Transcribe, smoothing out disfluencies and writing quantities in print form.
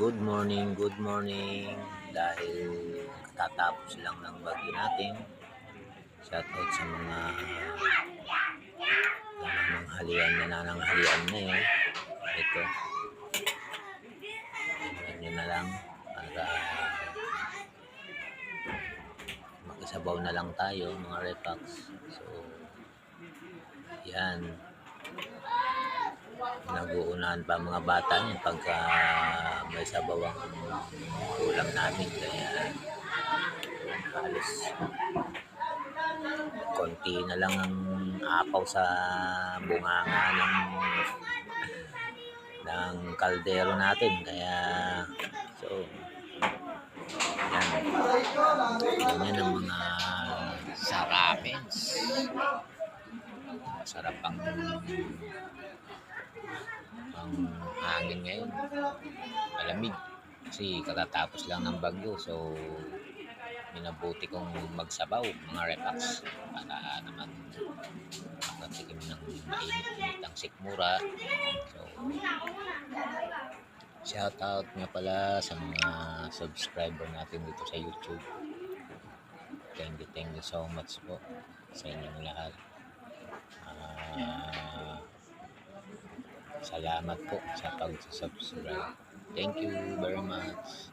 Good morning. Dahil katatapos lang ng bagyo natin, shoutout sa mga nanananghalian na yun. Ito, tingnan nyo na lang para makisabaw na lang tayo mga repax. So, yan. Nag-uunahan pa mga bata niyan pagka may sabaw ang ulam namin, kaya halos konti na lang ang apaw sa bunganga ng kaldero natin, kaya so yan ang mga sarapins. Masarap ang hangin ngayon, malamig kasi katatapos lang ng bagyo, so minabuti kong magsabaw mga repax para naman makatikim ng mainit-init ang sikmura. So shoutout nga pala sa mga subscriber natin dito sa YouTube. Thank you so much po sa inyong lahat. Salamat po sa pag-subscribe. Thank you very much.